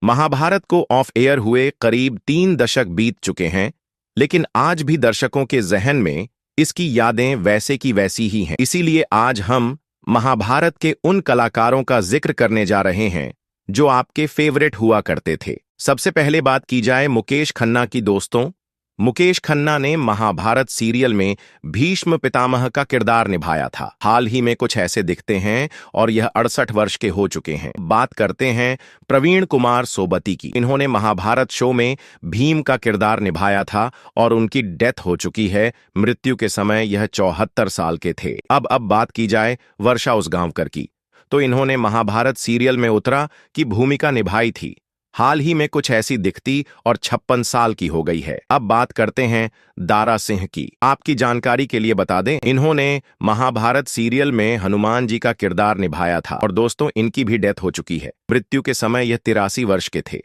महाभारत को of air हुए करीब 3 दशक बीत चुके हैं, लेकिन आज भी दर्शकों के जहन में इसकी यादें वैसे की वैसी ही हैं। इसीलिए आज हम महाभारत के उन कलाकारों का जिक्र करने जा रहे हैं जो आपके फेवरेट हुआ करते थे। सबसे पहले बात की जाए मुकेश खन्ना की। दोस्तों, मुकेश खन्ना ने महाभारत सीरियल में भीष्म पितामह का किरदार निभाया था। हाल ही में कुछ ऐसे दिखते हैं और यह 68 वर्ष के हो चुके हैं। बात करते हैं प्रवीण कुमार सोबती की। इन्होंने महाभारत शो में भीम का किरदार निभाया था और उनकी डेथ हो चुकी है। मृत्यु के समय यह 74 साल के थे। अब बात की जाए वर्षा उसगांवकर की, तो इन्होंने महाभारत सीरियल में उत्तरा की भूमिका निभाई थी। हाल ही में कुछ ऐसी दिखती और 56 साल की हो गई है। अब बात करते हैं दारा सिंह की। आपकी जानकारी के लिए बता दें, इन्होंने महाभारत सीरियल में हनुमान जी का किरदार निभाया था और दोस्तों इनकी भी डेथ हो चुकी है। मृत्यु के समय यह 83 वर्ष के थे।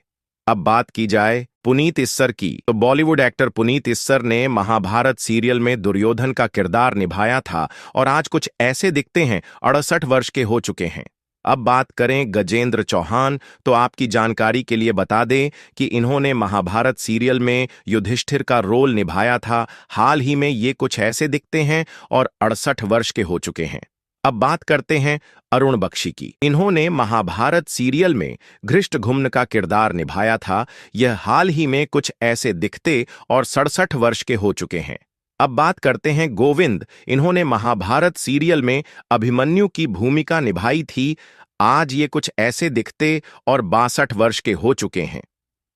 अब बात की जाए पुनीत इस्सर की, तो बॉलीवुड एक्टर पुनीत इस्सर ने महाभारत सीरियल में दुर्योधन का किरदार निभाया था और आज कुछ ऐसे दिखते हैं, 68 वर्ष के हो चुके हैं। अब बात करें गजेंद्र चौहान, तो आपकी जानकारी के लिए बता दें कि इन्होंने महाभारत सीरियल में युधिष्ठिर का रोल निभाया था। हाल ही में ये कुछ ऐसे दिखते हैं और 68 वर्ष के हो चुके हैं। अब बात करते हैं अरुण बख्शी की। इन्होंने महाभारत सीरियल में घृष्टघुम्न का किरदार निभाया था। यह हाल ही में कुछ ऐसे दिखते और 67 वर्ष के हो चुके हैं। अब बात करते हैं गोविंद। इन्होंने महाभारत सीरियल में अभिमन्यु की भूमिका निभाई थी। आज ये कुछ ऐसे दिखते और 62 वर्ष के हो चुके हैं।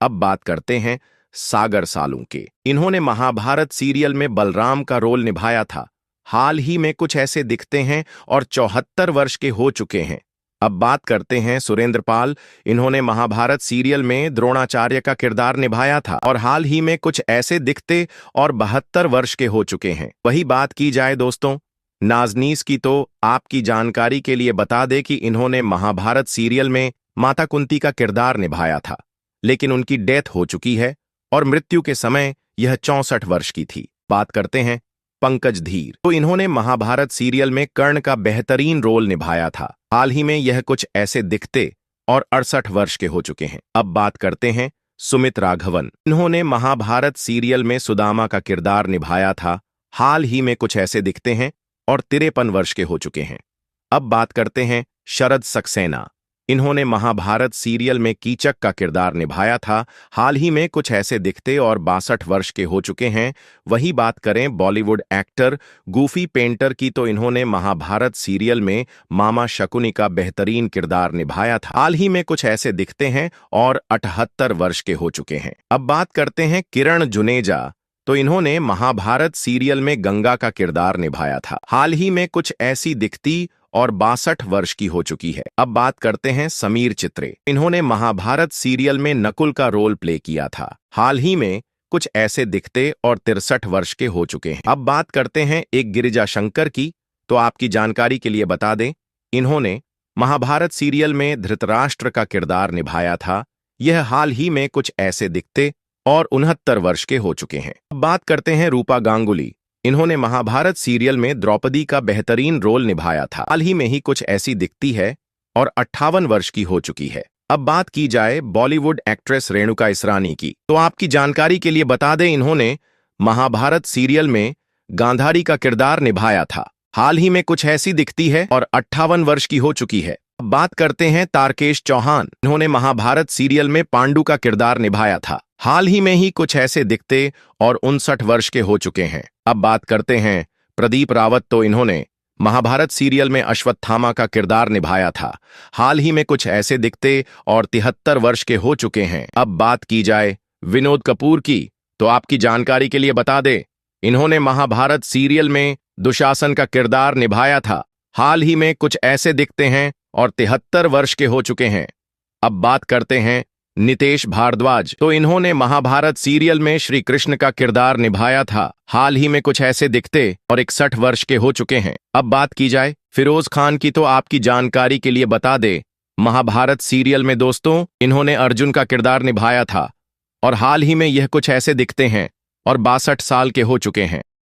अब बात करते हैं सागर सालुंके। इन्होंने महाभारत सीरियल में बलराम का रोल निभाया था। हाल ही में कुछ ऐसे दिखते हैं और 74 वर्ष के हो चुके हैं। अब बात करते हैं सुरेंद्र पाल। इन्होंने महाभारत सीरियल में द्रोणाचार्य का किरदार निभाया था और हाल ही में कुछ ऐसे दिखते और 72 वर्ष के हो चुके हैं। वही बात की जाए दोस्तों नाजनीस की, तो आपकी जानकारी के लिए बता दें कि इन्होंने महाभारत सीरियल में माता कुंती का किरदार निभाया था, लेकिन उनकी डेथ हो चुकी है और मृत्यु के समय यह 64 वर्ष की थी। बात करते हैं पंकज धीर, तो इन्होंने महाभारत सीरियल में कर्ण का बेहतरीन रोल निभाया था। हाल ही में यह कुछ ऐसे दिखते और 68 वर्ष के हो चुके हैं। अब बात करते हैं सुमित राघवन। इन्होंने महाभारत सीरियल में सुदामा का किरदार निभाया था। हाल ही में कुछ ऐसे दिखते हैं और 53 वर्ष के हो चुके हैं। अब बात करते हैं शरद सक्सेना। इन्होंने महाभारत सीरियल में कीचक का किरदार निभाया था। हाल ही में कुछ ऐसे दिखते और 62 वर्ष के हो चुके हैं। वही बात करें बॉलीवुड एक्टर गूफी पेंटर की, तो इन्होंने महाभारत सीरियल में मामा शकुनी का बेहतरीन किरदार निभाया था। हाल ही में कुछ ऐसे दिखते हैं और 78 वर्ष के हो चुके हैं। अब बात करते हैं किरण जुनेजा, तो इन्होंने महाभारत सीरियल में गंगा का किरदार निभाया था। हाल ही में कुछ ऐसी दिखती और 62 वर्ष की हो चुकी है। अब बात करते हैं समीर चित्रे। इन्होंने महाभारत सीरियल में नकुल का रोल प्ले किया था। हाल ही में कुछ ऐसे दिखते और 63 वर्ष के हो चुके हैं। अब बात करते हैं एक गिरिजा शंकर की, तो आपकी जानकारी के लिए बता दें, इन्होंने महाभारत सीरियल में धृतराष्ट्र का किरदार निभाया था। यह हाल ही में कुछ ऐसे दिखते और 69 वर्ष के हो चुके हैं। अब बात करते हैं रूपा गांगुली। इन्होंने महाभारत सीरियल में द्रौपदी का बेहतरीन रोल निभाया था। हाल ही में ही कुछ ऐसी दिखती है और 58 वर्ष की हो चुकी है। अब बात की जाए बॉलीवुड एक्ट्रेस रेणुका इसरानी की, तो आपकी जानकारी के लिए बता दें, इन्होंने महाभारत सीरियल में गांधारी का किरदार निभाया था। हाल ही में कुछ ऐसी दिखती है और 58 वर्ष की हो चुकी है। अब बात करते हैं तारकेश चौहान। इन्होंने महाभारत सीरियल में पांडु का किरदार निभाया था। हाल ही में ही कुछ ऐसे दिखते और 59 वर्ष के हो चुके हैं। अब बात करते हैं प्रदीप रावत, तो इन्होंने महाभारत सीरियल में अश्वत्थामा का किरदार निभाया था। हाल ही में कुछ ऐसे दिखते और 73 वर्ष के हो चुके हैं। अब बात की जाए विनोद कपूर की, तो आपकी जानकारी के लिए बता दें, इन्होंने महाभारत सीरियल में दुशासन का किरदार निभाया था। हाल ही में कुछ ऐसे दिखते हैं और 73 वर्ष के हो चुके हैं। अब बात करते हैं नितेश भारद्वाज, तो इन्होंने महाभारत सीरियल में श्री कृष्ण का किरदार निभाया था। हाल ही में कुछ ऐसे दिखते और 61 वर्ष के हो चुके हैं। अब बात की जाए फिरोज खान की, तो आपकी जानकारी के लिए बता दे, महाभारत सीरियल में दोस्तों इन्होंने अर्जुन का किरदार निभाया था और हाल ही में यह कुछ ऐसे दिखते हैं और 62 साल के हो चुके हैं।